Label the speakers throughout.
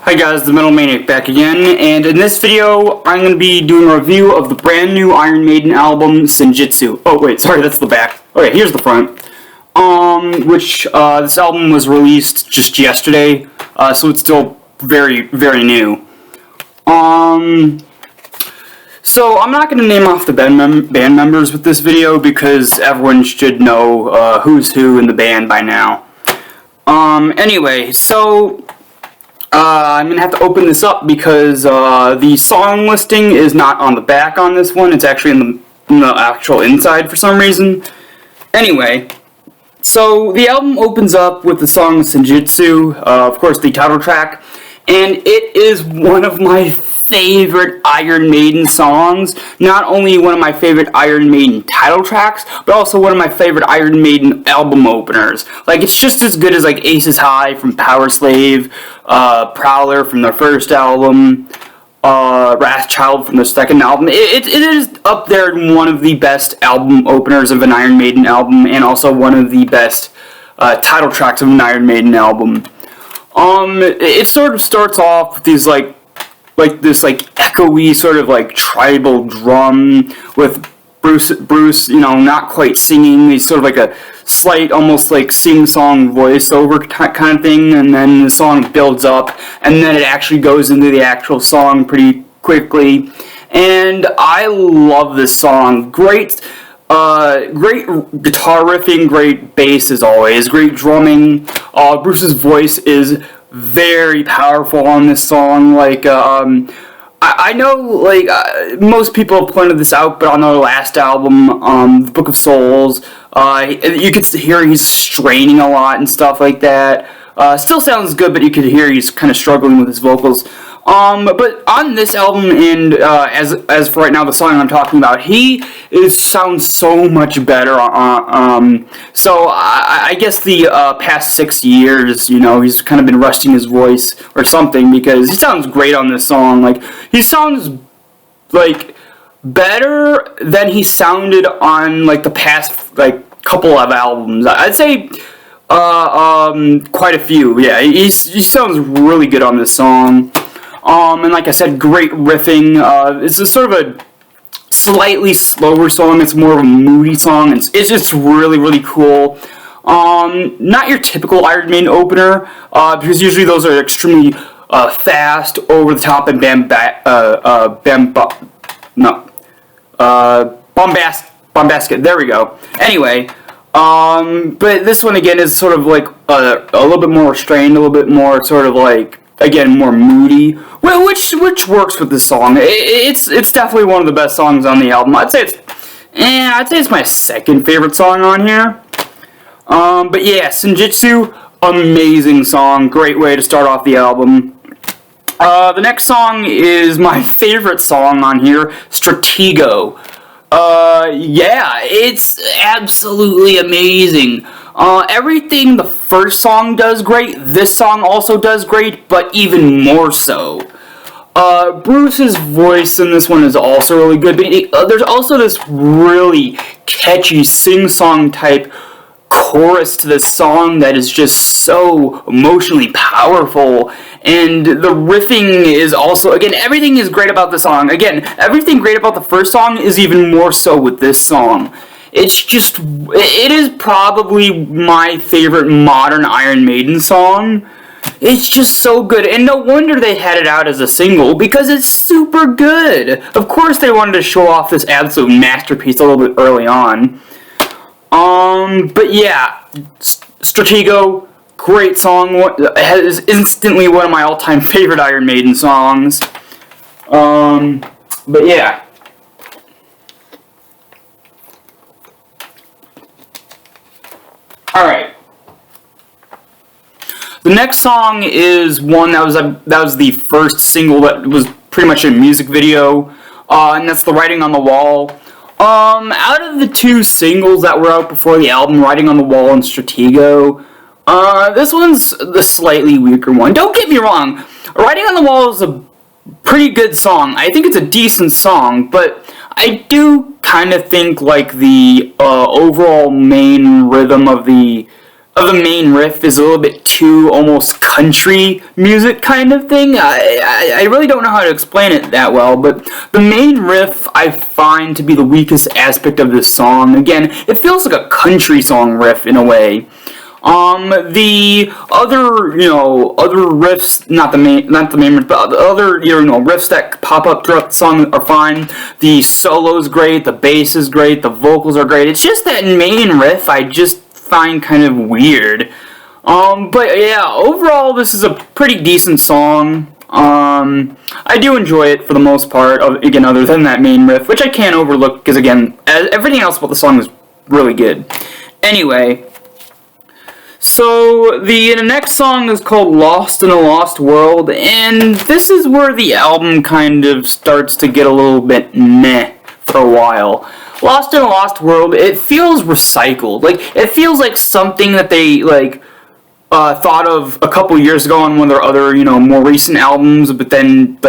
Speaker 1: Hi guys, the Metal Maniac back again, and in this video, I'm going to be doing a review of the brand new Iron Maiden album, Senjutsu. Oh wait, sorry, that's the back. Okay, here's the front. This album was released just yesterday, so it's still very, very new. So I'm not going to name off the band members with this video because everyone should know who's who in the band by now. Anyway, so I'm going to have to open this up because the song listing is not on the back on this one. It's actually in the actual inside for some reason. Anyway, so the album opens up with the song Senjutsu, of course the title track, and it is one of my favorite Iron Maiden songs. Not only one of my favorite Iron Maiden title tracks, but also one of my favorite Iron Maiden album openers. Like, it's just as good as like Aces High from Power Slave, Prowler from their first album, Wrathchild from their second album. It is up there in one of the best album openers of an Iron Maiden album, and also one of the best title tracks of an Iron Maiden album. It sort of starts off with these like this echoey sort of like tribal drum with Bruce, not quite singing. He's sort of like a slight, almost like sing-song voiceover kind of thing, and then the song builds up, and then it actually goes into the actual song pretty quickly. And I love this song. Great guitar riffing, great bass as always, great drumming. Bruce's voice is very powerful on this song. I know, most people have pointed this out, but on their last album, The Book of Souls, you could hear he's straining a lot and stuff like that. Still sounds good, but you could hear he's kind of struggling with his vocals. But on this album, and as for right now, the song I'm talking about, he sounds so much better. So I guess the past 6 years, he's kind of been rusting his voice or something, because he sounds great on this song. Like, he sounds like better than he sounded on like the past couple of albums. I'd say quite a few. Yeah, he sounds really good on this song. And like I said, great riffing. It's a sort of a slightly slower song. It's more of a moody song. It's just really, really cool. Not your typical Iron Maiden opener, because usually those are extremely fast, over the top, and bombastic. There we go. Anyway, but this one again is sort of like a little bit more restrained, a little bit more sort of like, again, more moody, which works with this song. It's definitely one of the best songs on the album. I'd say it's my second favorite song on here. But yeah, Senjutsu, amazing song, great way to start off the album. The next song is my favorite song on here, Stratego. Yeah, it's absolutely amazing. Everything the first song does great, this song also does great, but even more so. Bruce's voice in this one is also really good, but there's also this really catchy sing-song type chorus to this song that is just so emotionally powerful. And the riffing is also, again, everything is great about the song. Again, everything great about the first song is even more so with this song. It is probably my favorite modern Iron Maiden song. It's just so good, and no wonder they had it out as a single, because it's super good. Of course they wanted to show off this absolute masterpiece a little bit early on. But yeah, Stratego, great song. Is instantly one of my all-time favorite Iron Maiden songs. But yeah. Alright. The next song is one that was the first single that was pretty much a music video, and that's the Writing on the Wall. Out of the two singles that were out before the album, Writing on the Wall and Stratego, this one's the slightly weaker one. Don't get me wrong, Writing on the Wall is a pretty good song. I think it's a decent song, but I do kind of think like the overall main rhythm of the of the main riff is a little bit too almost country music kind of thing. I really don't know how to explain it that well, but the main riff I find to be the weakest aspect of this song. Again, it feels like a country song riff in a way. The other, other riffs, not the main riff, but the other, riffs that pop up throughout the song are fine. The solo's great, the bass is great, the vocals are great. It's just that main riff I just find kind of weird. But yeah, overall this is a pretty decent song. I do enjoy it for the most part, again, other than that main riff, which I can't overlook because, again, everything else about the song is really good. Anyway, so the next song is called Lost in a Lost World, and this is where the album kind of starts to get a little bit meh for a while. Lost in a Lost World, it feels recycled. Like, it feels like something that they, thought of a couple years ago on one of their other, more recent albums, but then,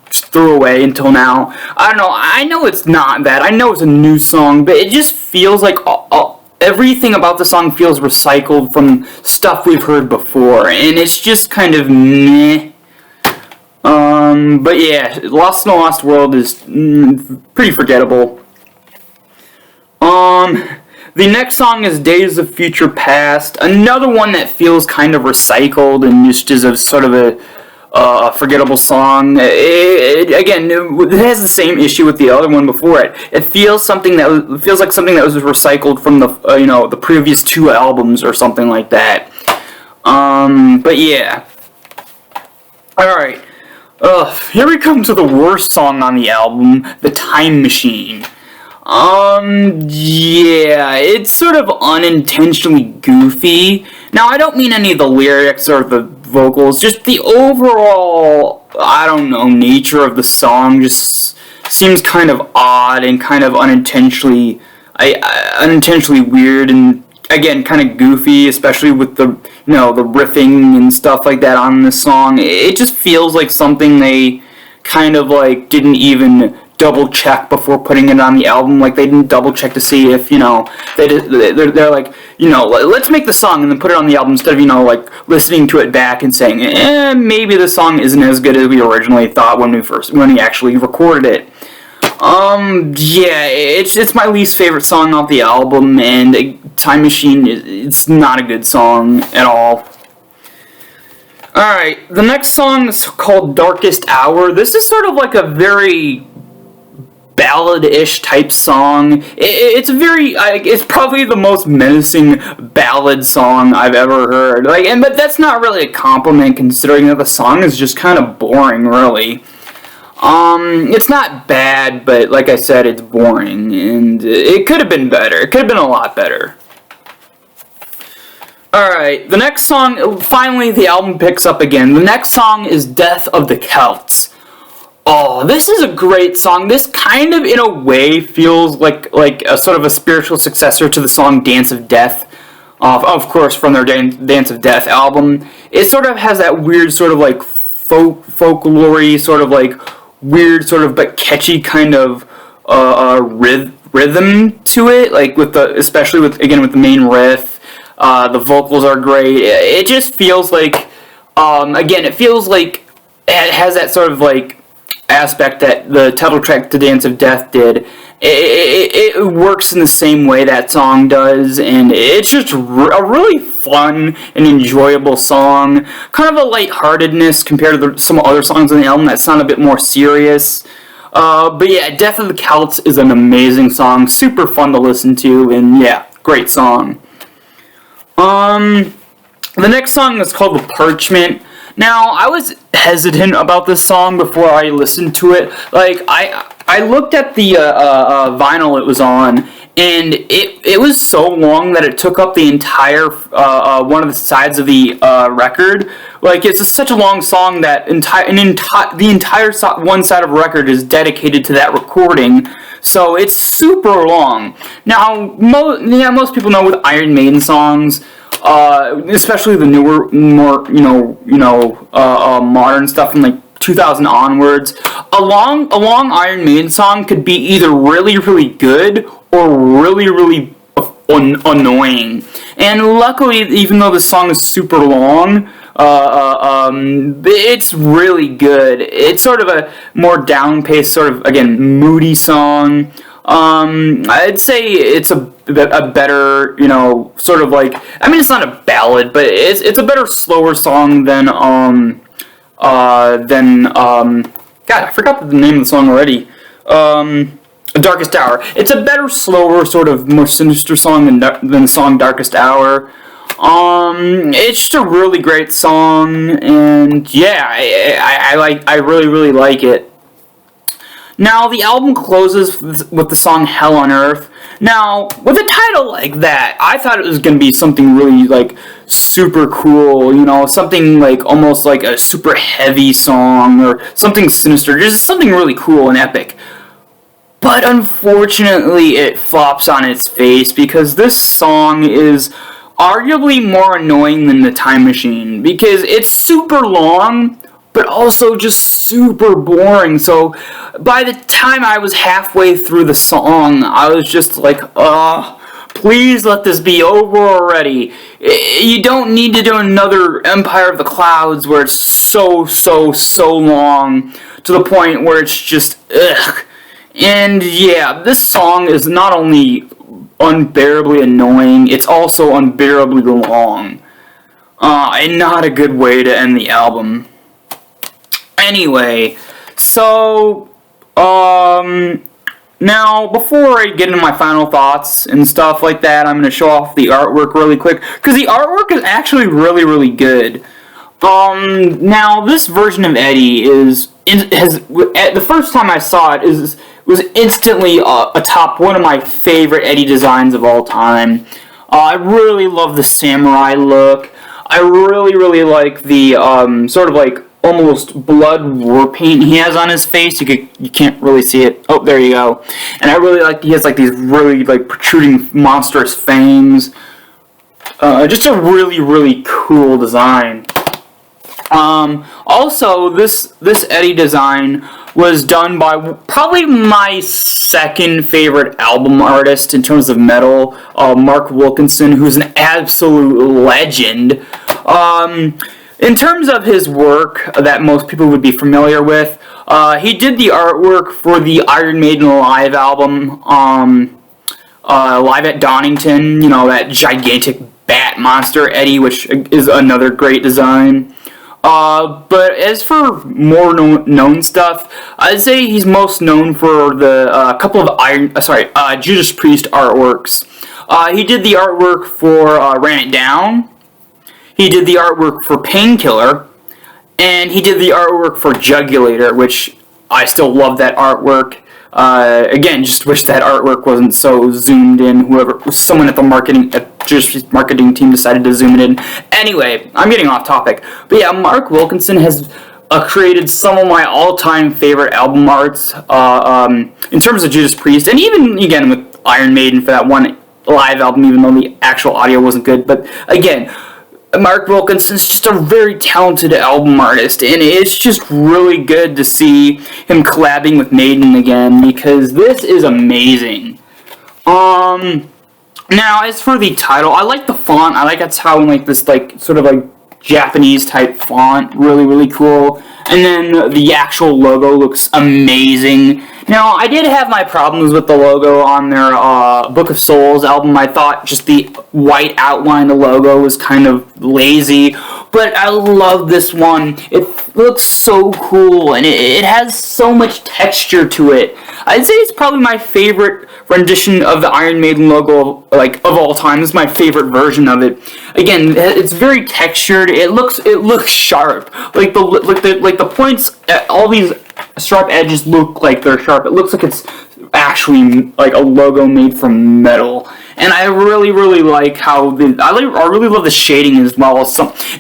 Speaker 1: just threw away until now. I don't know, I know it's not that. I know it's a new song, but it just feels like everything about the song feels recycled from stuff we've heard before, and it's just kind of meh. But yeah, Lost in a Lost World is pretty forgettable. The next song is Days of Future Past, another one that feels kind of recycled and just is a sort of a forgettable song. It has the same issue with the other one before it. It feels like something that was recycled from the the previous two albums or something like that. But yeah. All right. Here we come to the worst song on the album, The Time Machine. Yeah, it's sort of unintentionally goofy. Now, I don't mean any of the lyrics or the vocals, just the overall, nature of the song just seems kind of odd and kind of unintentionally weird and, again, kind of goofy, especially with the, the riffing and stuff like that on this song. It just feels like something they kind of, didn't even double check before putting it on the album. Like, they didn't double check to see if, they're like, let's make the song and then put it on the album instead of, listening to it back and saying, maybe the song isn't as good as we originally thought when we actually recorded it. Yeah, it's my least favorite song off the album, and Time Machine, it's not a good song at all. Alright, the next song is called Darkest Hour. This is sort of like a very ballad-ish type song. It's probably the most menacing ballad song I've ever heard. But that's not really a compliment considering that the song is just kind of boring, really. It's not bad, but like I said, it's boring, and it could have been better. It could have been a lot better. Alright, the next song, finally the album picks up again. The next song is Death of the Celts. Oh, this is a great song. This kind of, in a way, feels like a sort of a spiritual successor to the song Dance of Death, of course, from their Dance of Death album. It sort of has that weird sort of folklore-y, sort of weird sort of but catchy kind of rhythm to it, especially with the main riff. The vocals are great. It just feels like, it feels like it has that sort of aspect that the title track to Dance of Death did. It works in the same way that song does, and it's just a really fun and enjoyable song. Kind of a lightheartedness compared to some other songs on the album that sound a bit more serious. But yeah, Death of the Celts is an amazing song, super fun to listen to, and yeah, great song. The next song is called The Parchment. Now, I was hesitant about this song before I listened to it. I looked at the vinyl it was on, and it was so long that it took up the entire one of the sides of the record. It's such a long song that the entire one side of the record is dedicated to that recording. So it's super long. Now, most people know with Iron Maiden songs, especially the newer, more modern stuff from 2000 onwards, a long Iron Maiden song could be either really, really good or really, really annoying. And luckily, even though the song is super long, it's really good. It's sort of a more down-paced, sort of, again, moody song. I'd say it's a better, you know, sort of like, I mean, it's not a ballad, but it's a better, slower song than, God, I forgot the name of the song already. Darkest Hour. It's a better, slower, sort of more sinister song than the song Darkest Hour. It's just a really great song, and yeah, I really like it. Now, the album closes with the song Hell on Earth. Now, with a title like that, I thought it was going to be something really, like, super cool, you know, something, like, almost like a super heavy song, or something sinister, just something really cool and epic. But unfortunately, it flops on its face, because this song is arguably more annoying than The Time Machine, because it's super long, but also just super boring. So by the time I was halfway through the song, I was just like, please let this be over already. You don't need to do another Empire of the Clouds where it's so long to the point where it's just, ugh. And yeah, this song is not only unbearably annoying, it's also unbearably long. And not a good way to end the album. Anyway, so, now, before I get into my final thoughts and stuff like that, I'm going to show off the artwork really quick, because the artwork is actually really good. Now, this version of Eddie the first time I saw it, was instantly atop one of my favorite Eddie designs of all time. I really love the samurai look. I really like the, sort of like, almost blood war paint he has on his face. You can't really see it. Oh, there you go. And I really like, he has like these really like protruding monstrous fangs. Just a really cool design. Also, this Eddie design was done by probably my second favorite album artist in terms of metal, Mark Wilkinson, who's an absolute legend. In terms of his work that most people would be familiar with, he did the artwork for the Iron Maiden live album, Live at Donington, you know, that gigantic bat monster Eddie, which is another great design. But as for more known stuff, I'd say he's most known for the couple of Judas Priest artworks. He did the artwork for Ran It Down. He did the artwork for Painkiller, and he did the artwork for Jugulator, which I still love that artwork. Again, just wish that artwork wasn't so zoomed in. Someone at the marketing team decided to zoom it in. Anyway, I'm getting off topic. But yeah, Mark Wilkinson has created some of my all-time favorite album arts in terms of Judas Priest, and even, again, with Iron Maiden for that one live album, even though the actual audio wasn't good. But again, Mark Wilkinson's just a very talented album artist, and it's just really good to see him collabing with Maiden again, because this is amazing. Now, as for the title, I like the font. I like it's how, like, this, like, sort of, like, Japanese-type font. Really cool. And then the actual logo looks amazing. Now, I did have my problems with the logo on their Book of Souls album. I thought just the white outline of the logo was kind of lazy, but I love this one. It looks so cool, and it has so much texture to it. I'd say it's probably my favorite rendition of the Iron Maiden logo, like, of all time. This is my favorite version of it. Again, it's very textured. It looks sharp. Like the points, all these sharp edges look like they're sharp. It looks like it's actually like a logo made from metal. And I really like how I really love the shading as well.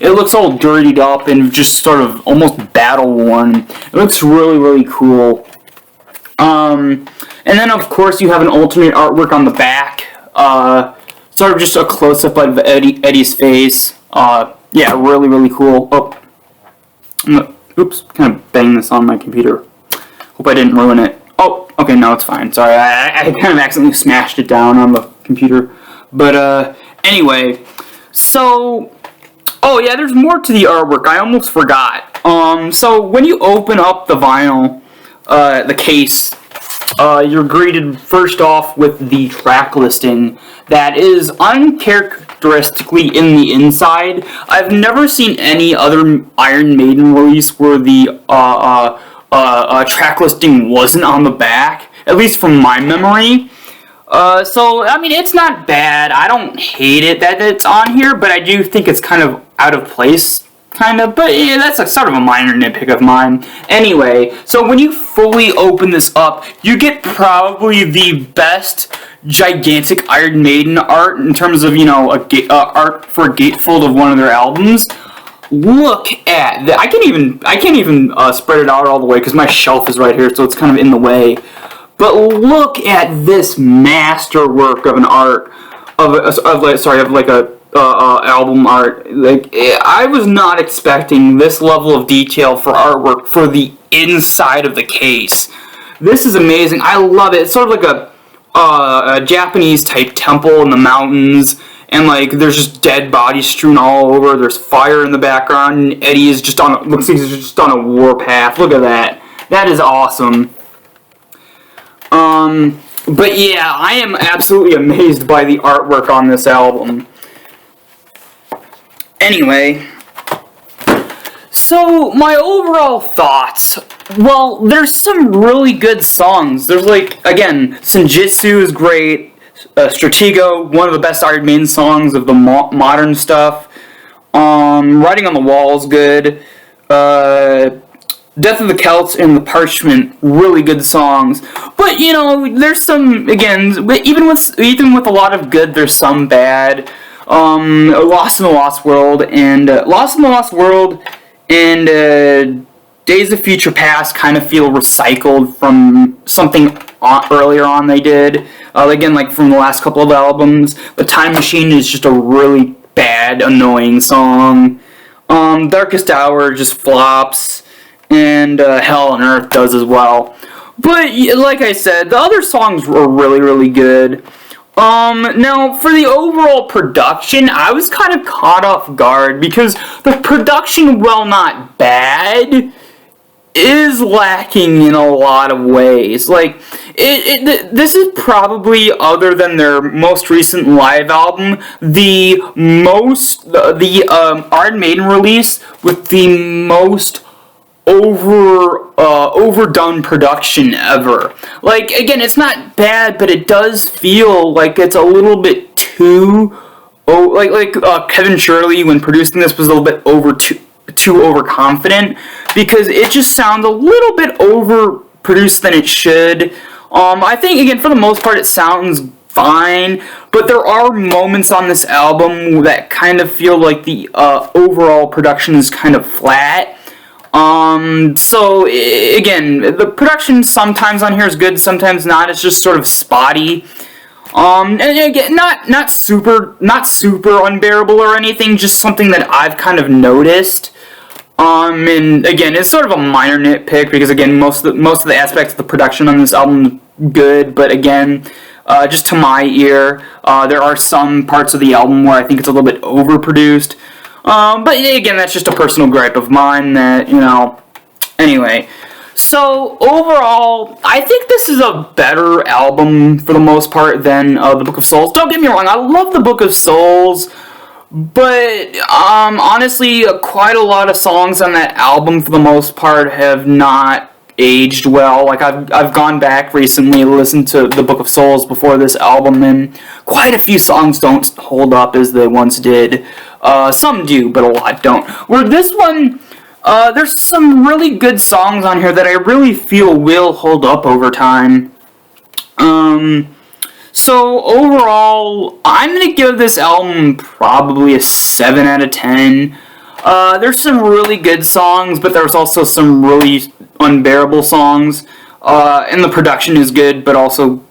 Speaker 1: It looks all dirtied up and just sort of almost battle worn. It looks really cool. And then, of course, you have an alternate artwork on the back. Sort of just a close-up of Eddie's face. Yeah, really cool. Oh, oops, kind of banged this on my computer. Hope I didn't ruin it. Oh, okay, no, it's fine. Sorry, I kind of accidentally smashed it down on the computer. But anyway, so oh yeah, there's more to the artwork. I almost forgot. So when you open up the vinyl, the case, you're greeted first off with the track listing that is uncharacteristically in the inside. I've never seen any other Iron Maiden release where the track listing wasn't on the back, at least from my memory. So, I mean, it's not bad. I don't hate it that it's on here, but I do think it's kind of out of place, kind of. But yeah, that's sort of a minor nitpick of mine. Anyway, so when you fully open this up, you get probably the best gigantic Iron Maiden art in terms of, art for a gatefold of one of their albums. Look at that. I can't even spread it out all the way because my shelf is right here, so it's kind of in the way. But look at this masterwork of an art of album art. Like, I was not expecting this level of detail for artwork for the inside of the case. This is amazing. I love it. It's sort of like a Japanese type temple in the mountains, and like there's just dead bodies strewn all over. There's fire in the background, and Eddie is looks like he's just on a warpath. Look at that. That is awesome. But yeah, I am absolutely amazed by the artwork on this album. Anyway, so my overall thoughts, well, there's some really good songs. There's again, Senjutsu is great, Stratego, one of the best Iron Maiden songs of the modern stuff, Writing on the Wall is good, Death of the Celts and The Parchment, really good songs. But there's some, again, even with a lot of good, there's some bad. Lost in the Lost World and Days of Future Past kind of feel recycled from something earlier on they did. Again, like from the last couple of albums. The Time Machine is just a really bad, annoying song. Darkest Hour just flops. And Hell on Earth does as well. But, like I said, the other songs were really, really good. Now, for the overall production, I was kind of caught off guard, because the production, while not bad, is lacking in a lot of ways. Like, this is probably, other than their most recent live album, the Iron Maiden release with the most overdone production ever. Like, again, it's not bad, but it does feel like it's a little bit too Kevin Shirley, when producing this, was a little bit too overconfident, because it just sounds a little bit overproduced than it should. I think, again, for the most part, it sounds fine, but there are moments on this album that kind of feel like the overall production is kind of flat. So, again, the production sometimes on here is good, sometimes not. It's just sort of spotty. And again, not super unbearable or anything, just something that I've kind of noticed. And again, it's sort of a minor nitpick, because again, most of the aspects of the production on this album is good, but again, just to my ear, there are some parts of the album where I think it's a little bit overproduced. But again, that's just a personal gripe of mine that, anyway. So, overall, I think this is a better album, for the most part, than The Book of Souls. Don't get me wrong, I love The Book of Souls, but, honestly, quite a lot of songs on that album, for the most part, have not aged well. Like, I've gone back recently and listened to The Book of Souls before this album, and quite a few songs don't hold up as they once did. Some do, but a lot don't. Where this one, there's some really good songs on here that I really feel will hold up over time. So overall, I'm gonna give this album probably a 7 out of 10. There's some really good songs, but there's also some really unbearable songs. And the production is good, but also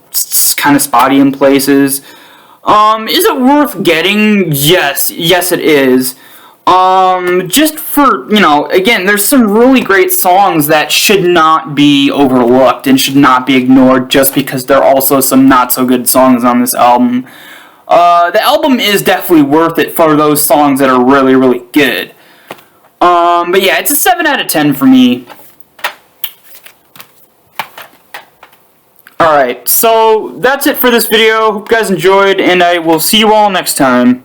Speaker 1: kind of spotty in places. Is it worth getting? Yes it is. Just for, again, there's some really great songs that should not be overlooked and should not be ignored just because there are also some not so good songs on this album. The album is definitely worth it for those songs that are really, really good. But yeah, it's a 7 out of 10 for me. Alright, so that's it for this video. Hope you guys enjoyed, and I will see you all next time.